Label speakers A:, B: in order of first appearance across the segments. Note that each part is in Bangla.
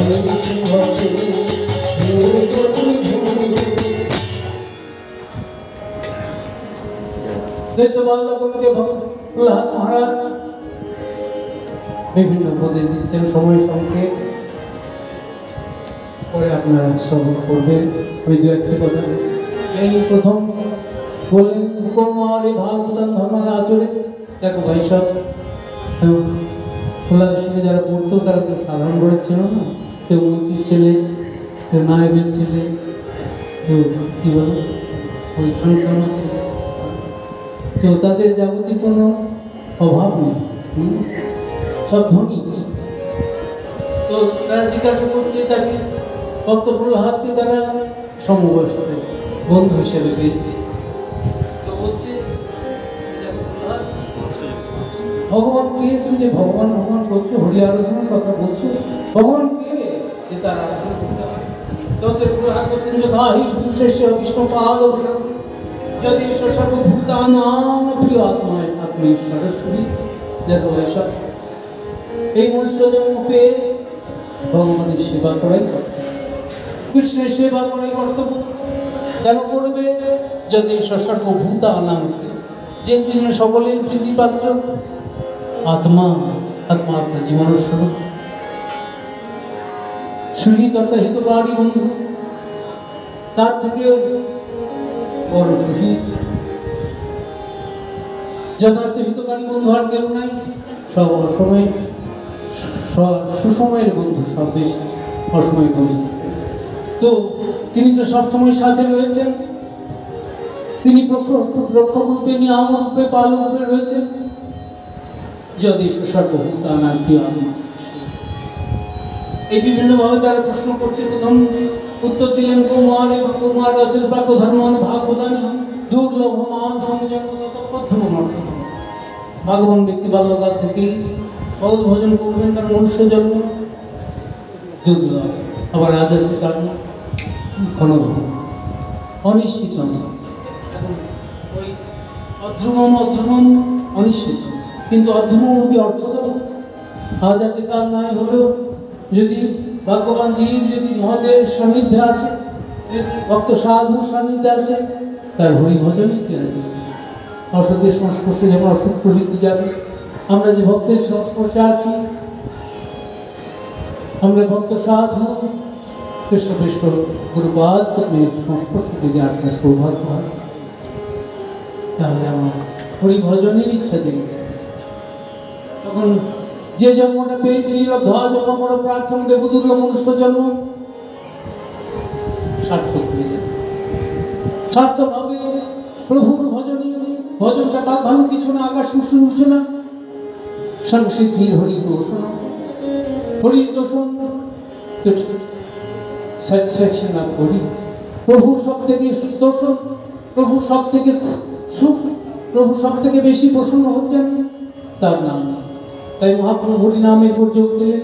A: महाराज विभिन्न उपदेश दिচ্ছেন সময় সঙ্গে পরে আপনারা শ্রবণ করবেন। ওই দু একটি কথা এই প্রথম বললেন কুমারে ভাগবতান ধর্মের আচরে। দেখো ভাই সব খোলা সঙ্গে যারা পড়তো তারা তো সাধারণ ঘরে ছিল না, কেউ মন্ত্রীর ছেলে, কেউ নায়েবের ছেলে, কেউ কী বলে ওই ফাংশনের ছেলে, তো তাদের যাবতীয় কোনো অভাব নেই, সব ধনী। তো তারা জিজ্ঞাসা করছে তাকে ভক্ত প্রহ্লাদকে তারা সমবয়স্ক বন্ধু হিসেবে পেয়েছে। তো বলছে ভগবান কে? তুমি যে ভগবান ভগবান করছো, হরি আরাধনার কথা বলছো, ভগবান কে যে তার আরাধনা করতে হবে? তোদের প্রহ্লাদ বলছেন যথাহি পুরুষেশ্ব বিষ্ণুপাদ যদি সর্বভূতানাং প্রিয় আত্মায় আত্মীশ্বরেশ্বরী। দেখো এসব এই মনুষ্য জন্ম পেয়ে ভগবানের সেবা করাই কর্তব্য, কৃষ্ণের সেবা করাই কর্তব্য। কেন করবে? যদি সর্বভূতানাং, যে যিনি সকলের প্রীতিপাত্র, আত্মা আত্মা আপনার জীবনের স্বরূপ, সুহৃদ অর্থাৎ হিতকারী বন্ধু, তার থেকে বড় সুহৃদ যথার্থ হিতকারী বন্ধু আর কেউ নাই। সব অসময় সুসময়ের বন্ধু সব বেশি অসময় বন্ধু। তো তিনি তো সবসময় সাথে রয়েছেন, তিনি রক্ষক রূপে, নিয়ামক রূপে, পালক রূপে রয়েছেন। যদি সর্বভূতানাং প্রিয় আত্মা, এই বিভিন্নভাবে তারা প্রশ্ন করছে। প্রথম উত্তর দিলেন কুমার এবং কুমার রচন প্রাক ধর্ম ভাগবতানি দুর্লভ মান সংযম প্রথম অর্থ। ভগবান ব্যক্তি বাল্যকাল থেকেই ভগবত ভজন করবেন, কারণ মনুষ্য জন্ম দুর্লভ, আবার আজ আছে কারণ ঘনঘন অনিশ্চিত। ওই অধ্রুমম অধ্রুমম অনিশ্চিত, কিন্তু অধ্রুমমুখী অর্থ তো আজ আছে কাল নাই হলেও যদি ভগবানজির যদি মহাদেবের সান্নিধ্যে আছে, যদি ভক্ত সাধুর সান্নিধ্যে আছে, তার হরি ভজনই কি আছে? অসতের সংস্পর্শে যেমন অসৎ প্রবৃত্তি যাবে। আমরা যে ভক্তের সংস্পর্শে আছি, আমরা ভক্ত সাধু কৃষ্ণ কৃষ্ণ গুরুপাদ সংস্পর্শে যদি আপনার সৌভাগ্য হয়, তাহলে আমার হরি ভজনের ইচ্ছা দেবে। তখন যে জন্মটা পেয়েছি ধোয়া জন্ম বড় প্রার্থনা দেবদুর্ল মনুষ্য জন্ম সার্থক হয়ে যাবে। সার্থক হবে প্রভুর ভজনী। ভজনটা বাদ ভালো কিছু না, আকাশ শুনছ না, সর্বসিদ্ধির হরি দোষণ, হরির দোষণ স্যাটিসফ্যাকশন অফ হরি। প্রভু সব থেকে দোষণ, প্রভু সব থেকে সুখ, প্রভু সব থেকে বেশি প্রসন্ন হচ্ছেন তার নাম। তাই মহাপ্রভু হরি নামের উপর যোগ দিলেন।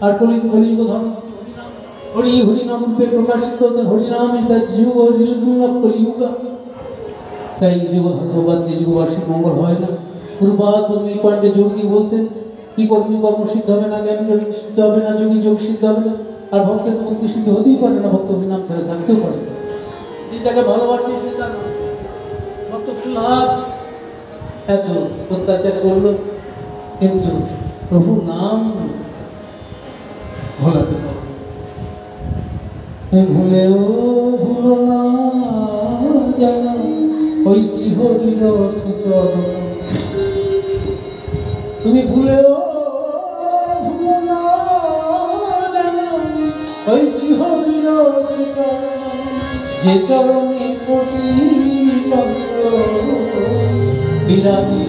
A: আর কলিযুগ ধর্ম হরি হরি নাম রূপে প্রকাশিত। হরিনাম ইজ দ্য যুগ রিলিজন অফ কলিযুগ। তাই যুগ ধর্মবাদ দিয়ে যুগবার্ষিক মঙ্গল হয় না। গুরুপাদ এই পয়েন্টে যোগ দিয়ে বলতেন কি কর্মী কর্ম সিদ্ধ হবে না, জ্ঞানী জ্ঞানী সিদ্ধ হবে না, যোগী যোগ সিদ্ধ হবে না, আর ভক্তের ভক্তি সিদ্ধ হতেই পারে না, ভক্ত হরিনাম ছাড়া থাকতেও পারে না। যে যাকে ভালোবাসে সেটা ভক্ত প্রহ্লাদ এত অত্যাচার করলো, কিন্তু প্রভুর নাম ভোলাতে পারে। ভুলেও ভুলো না যেন ওই শ্রীহরির শ্রীচরণ। তুমি ভুলেও ভুলো না যেন ওই শ্রীহরির শ্রীচরণ। যে চরণে কোটি চন্দ্র বিরাগী,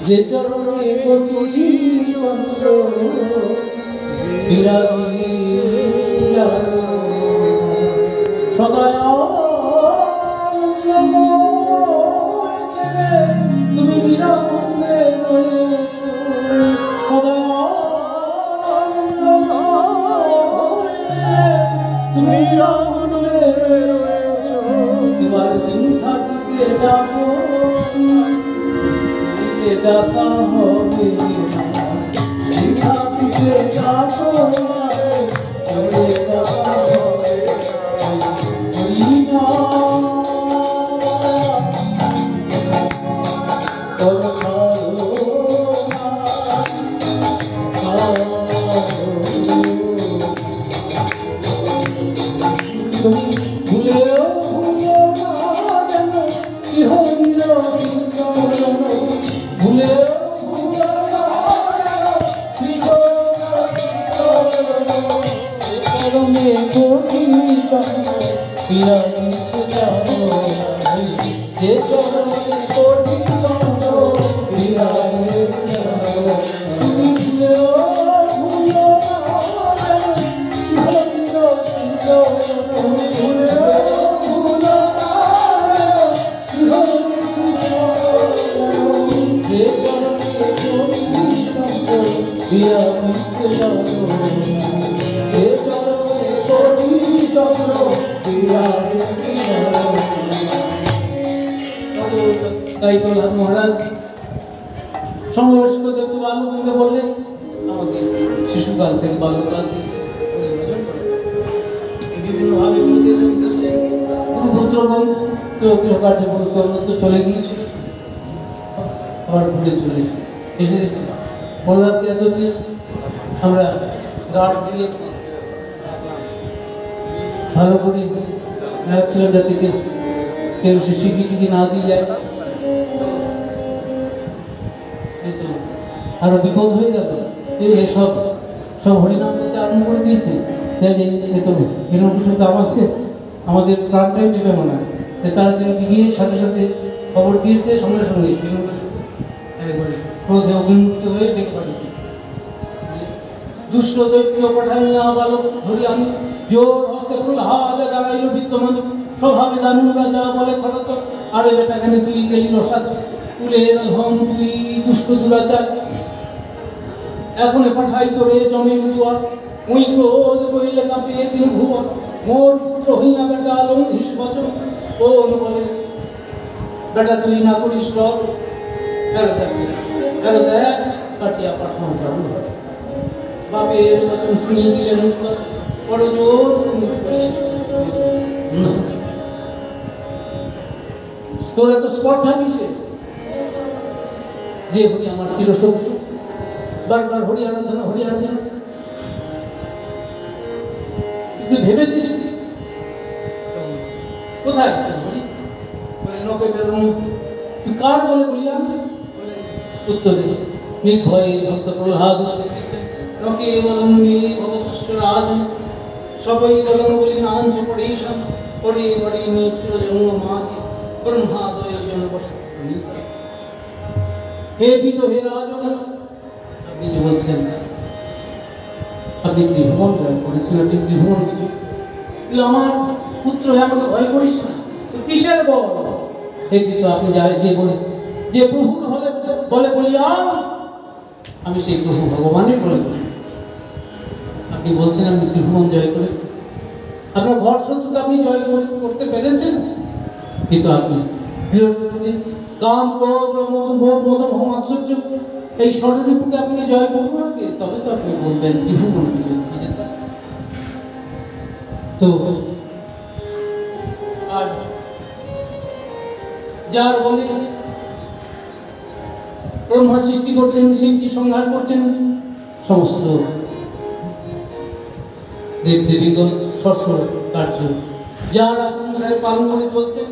A: যে চরণে কোটি চন্দ্র বিরাগী, সদায় তুমি নিরানন্দে রয়েছো, সদায় তুমি নিরানন্দে রয়েছো। তোমার দিন থাকিতে ডাকো, ডাকা হবে তাই প্রহ্লাদ মহারাজ সংঘর্ষ করতে বাল্যকে বললেন আমাকে শিশুকাল থেকে বাল্যকাল বিভিন্নভাবে গুরুপুত্রগণ কেউ গৃহকার্য তো চলে গিয়েছে, আবার ঘুরে চলে এসে দেখছি প্রহ্লাদকে এতদিন আমরা গার্ড দিয়ে ভালো করে রাখছিলাম যাতে কেউ সে স্বীকৃতি না দিয়ে যায়, আরো বিপদ হয়ে গেল। এই সব সব হরিনাম করতে আরম্ভ করে দিয়েছে, আমাদের প্রাণটাই নেবে মনে হয়। তারা গিয়ে সাথে সাথে খবর দিয়েছে, সঙ্গে সঙ্গে ক্রোধে অগ্নিমুক্ত হয়ে ডেকে পাঠিয়েছে। দুষ্ট দৈত্য পাঠাইয়া বালক ধরি আমি জোর হস্তে প্রহ্লাদে দাঁড়াইল বিদ্যমান স্বভাবে দানু রাজা বলে খরত আরে বেটাখানে তুই গেলি রসাদ তুলে ধন তুই দুষ্ট দুরাচার এখন পাঠাই তোরে জমির দুয়ার ওই ক্রোধ করিলে কাঁপিয়ে দিন ভুয়া মোর পুত্র হইয়া বেটা লঙ্ঘিস বচন কোন বলে বেটা তুই না করিস রব দেখ কাটিয়া পাঠানো কারণ বাপের বচন শুনিয়ে দিলেন বড় জোর তোর এত স্পর্ধা কিসে যে হরি আমার চিরশত্রু বারবার হরি আরাধনা তুই ভেবেছিস কোথায় নকে বেরোন তুই কার বলে বলি আমি উত্তরে নির্ভয়ে ভক্ত প্রহ্লাদ নকে বলম্বি ভবশ্চ রাজ সবই বলম বলি নাঞ্চ পড়েশাম পরে বড়ি মিশ্র জন্ম মাতি ব্রহ্মাদয় জন বস হে বিত হে রাজন আপনি যে বলছেন আপনি ত্রিভুবন জয় করেছেন, আপনি ত্রিভুবন কিছু তুই আমার পুত্র হয়ে আমাকে ভয় করিস না, কিসের বল হে বিত আপনি যাই যে বলে যে প্রভুর হলে বলে বলিয়াম আমি সেই প্রভু ভগবানের বলে বলি। আপনি বলছেন আপনি ত্রিভুবন জয় করেছেন, আপনার ঘর শত্রুকে আপনি জয় করতে পেরেছেন, কিন্তু আপনি কাম ক্রোধ মদ মোহ মাৎসর্য এই ষড়রিপুকে আপনি জয় করবো নাকি, তবে তো আপনি বলবেন ত্রিভুবন তো। আর যার বলে ব্রহ্মা সৃষ্টি করছেন, শিবজি সংহার করছেন, সমস্ত দেব দেবীগণ স্বস্ব কার্য যার অনুসারে পালন করে চলছেন।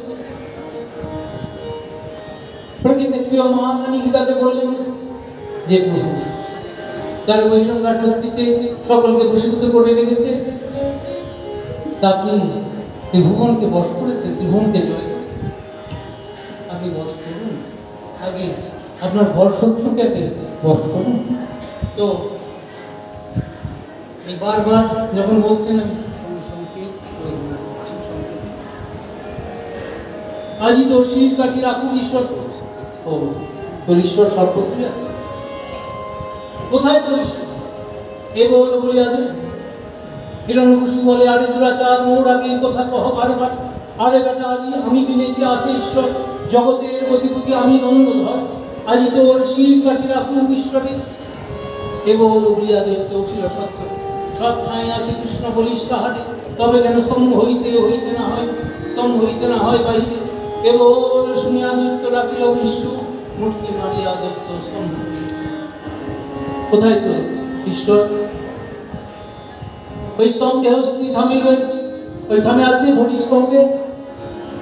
A: প্রকৃতিপ্রিয় মহাজ্ঞানী গীতাতে বললেন যে প্রভু তার বহিরঙ্গার শক্তিতে সকলকে বশীভূত করে রেখেছে, তা আপনি ত্রিভুবনকে বশ করেছেন, ত্রিভুবনকে জয় করেছেন, আপনি বশ করুন, আগে আপনার ঘর শত্রুকে বশ করুন। তো বারবার যখন বলছেন আজই তোর শির কাটি রাখুন ঈশ্বর, ও তোর ঈশ্বর সর্বত্রই আছে, কোথায় তোর ঈশ্বর এ বল বলিয়া দে। হিরণ্যকশিপু বলে আরে দুরাচার মোর আগে কথা কহ বারবার, আরে বেটা আজ আমি বিনেতে আছে ঈশ্বর জগতের অধিপতি আমি দ্বন্দ্বধর, আজই তোর শির কাটি রাখুন ঈশ্বরে। কেবল উড়িয়া দৈত্য উঠিল সত্য, সব ঠাঁই আছে কৃষ্ণ বলিস কাহারে, তবে কেন স্তম্ভ হইতে হইতে না হয়, স্তম্ভ হইতে না হয় বাহিরে, কেবল শুনিয়া দৈত্য রাখিল বিষ্ণু, মূর্তি মারিয়া দৈত্য স্তম্ভ। কোথায় তো ঈশ্বর? ওই স্তম্ভে হস্তি থামিল, ওই থামে আছে ভরি স্তম্ভে।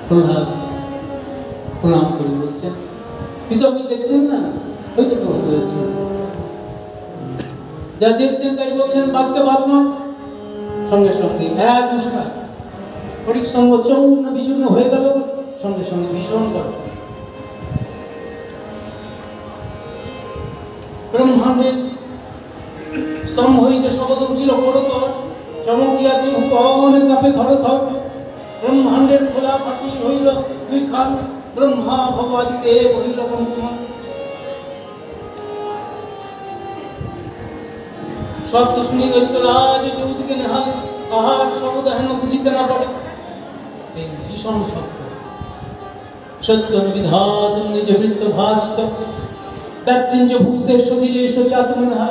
A: প্রহ্লাদ প্রণাম করে বলছেন, কিন্তু আপনি দেখছেন না, ওই তো প্রভু হয়েছে, যা দেখছেন তাই বলছেন, বাক্যে বাদ নয়। সঙ্গে সঙ্গে এক মুস্কান হরি স্তম্ভ চূর্ণ বিচূর্ণ হয়ে গেল, সঙ্গে সঙ্গে ভীষণ করে ব্রহ্মাণ্ডের স্তম্ভ হইতে শব্দ উঠিল করতর, চমকিয়া অনেক কাপে ধর ধর, ব্রহ্মাণ্ডের খোলা ফাটি হইল দুই খান, ব্রহ্মা ভগবাদিতে বহিল ব্রহ্মা। শব্দ শুনি দৈত্যরাজ চৌদিকে নেহালে, আহার শব্দ হেন বুঝিতে না পারে। এই ভীষণ শব্দ সত্য বিধাত নিজ বৃত্ত ভাষিত, ব্যক্তিঞ্জ ভূতেশ দিলেশ চাতুর্নহা,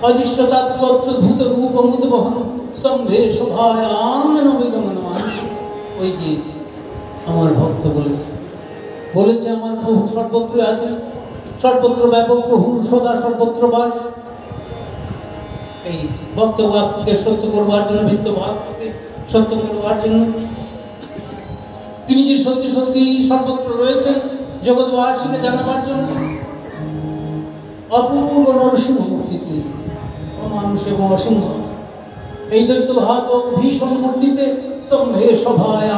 A: অদৃশ্য তাৎপর্যভূত রূপ মুদবহন, স্তম্ভে শোভায় আঙ্গন বিগমন মানস। ওই যে আমার ভক্ত বলেছে আমার প্রভু সর্বত্র আছেন, সর্বত্র ব্যাপক প্রভুর সদা সর্বত্র বাস। এই ভক্ত ভাবকে সত্য করবার জন্য, ভিত্ত ভাবকে সত্য করবার জন্য, তিনি যে সত্যি সত্যি সর্বত্র রয়েছেন জগৎবাসীকে জানাবার জন্য, অপূর্ব নরসিংহ মূর্তিতে অমানুষ এবং অসিংহ, এই দৈত্য ঘাতক ভীষণ মূর্তিতে স্তম্ভে সভায়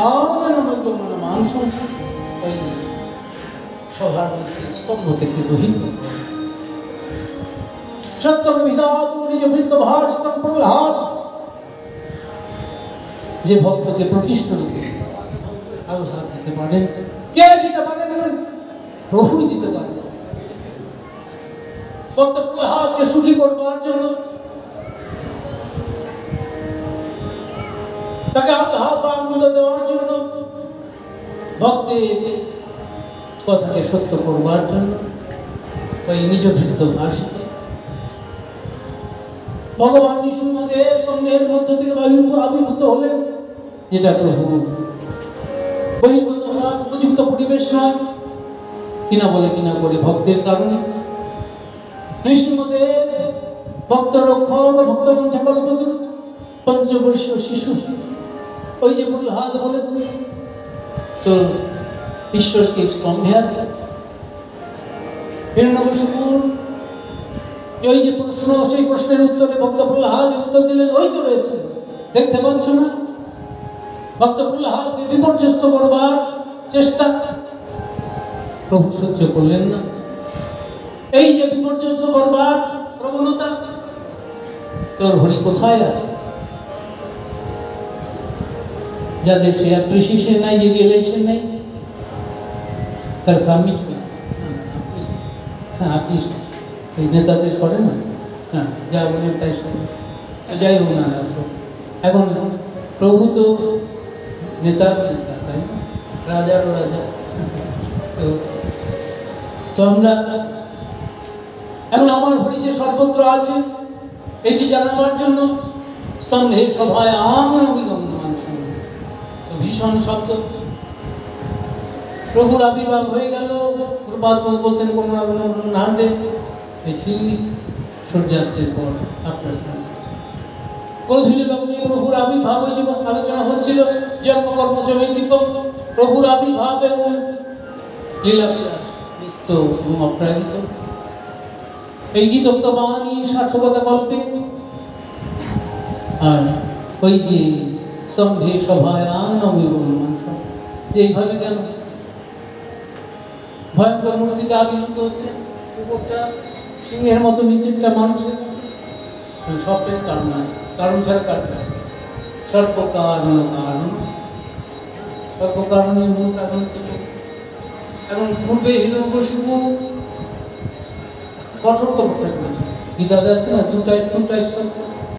A: আনন্দ মানুষ, ওই সভার মধ্যে স্তম্ভ থেকে বহির্গত সত্যম বিধাত নিজ বৃত্ত ভাষিতম প্রহ্লাদ, যে ভক্তকে প্রকৃষ্ট রূপে আহ্লাদ দিতে পারেন। কে দিতে পারেন? প্রভুই দিতে পারেন। ভক্ত প্রহ্লাদকে সুখী করবার জন্য, তাকে আহ্লাদ বা আনন্দ দেওয়ার জন্য, ভক্তের কথাকে সত্য করবার জন্য, ওই নিজ বৃত্ত ভাষিত ভগবান নৃসিংহদেব স্তম্ভের মধ্য থেকে আবির্ভূত হলেন, যেটা প্রভু বহির্ভূত হওয়ার উপযুক্ত পরিবেশ নয়, কিনা বলে কিনা করে ভক্তের কারণে। নৃসিংহদেব ভক্ত রক্ষক, ভক্তবংশা কল্পতরু, পঞ্চবর্ষ শিশু। ওই যে প্রহ্লাদ বলেছে তো ঈশ্বরকে স্তম্ভে আছে। হিরণ্যকশিপুর ওই যে প্রশ্ন, সেই প্রশ্নের উত্তরে ভক্ত প্রহ্লাদ উত্তর দিলেন, ওই তো রয়েছে, দেখতে পাচ্ছ না? ভক্ত প্রহ্লাদকে বিপর্যস্ত করবার চেষ্টা প্রভু সহ্য করলেন না। এই যে বিপর্যস্ত করবার প্রবণতা, তোর হরি কোথায় আছে? যাদের সে অ্যাপ্রিসিয়েশন নাই, যে রিয়েলাইজেশন নাই, তার সাবমিট করে। হ্যাঁ, আপনি এই নেতাদের করে না, হ্যাঁ যা বলেন তাই শোনেন, তো যাই হোক না, এখন প্রভু তো নেতার নেতা, তাই না? রাজারও রাজা। তো আমরা এখন আমার হরি যে সর্বত্র আছে এটি জানাবার জন্য স্তম্ভে সভায় আমন অভিগমন মানুষ, তো ভীষণ শব্দ প্রভুর আবির্ভাব হয়ে গেল। প্রপাত বলতেন কোনো না কোনো নামে, ঠিক সূর্যাস্তের পর আপনার কলসিল লগ্নে প্রভুর আবির্ভাব হয়ে যে আলোচনা হচ্ছিল, জন্মকর্ম জমে দীপক, প্রভুর আবির্ভাব এবং লীলাবিলাস নিত্য এবং অপ্রাকৃত। এই গীতোক্ত বাণী সার্থকতা গল্পে, আর ওই যে স্তম্ভে সভায় আনন্দ মানুষ, যে এইভাবে কেন ভয়ঙ্কর মূর্তিতে আবির্ভূত হচ্ছে, উপরটা সিংহের মতো, নিচেরটা মানুষের মতো, সবটাই কারণ আছে। কারণ ছাড়া কারণ, সর্বকারণ কারণ, সর্বকারণের মূল কারণ ছিল। এখন পূর্বে হিরণ্যকশিপু কঠোর তপস্যা করেছে। গীতাতে আছে না, টু টাইপস অফ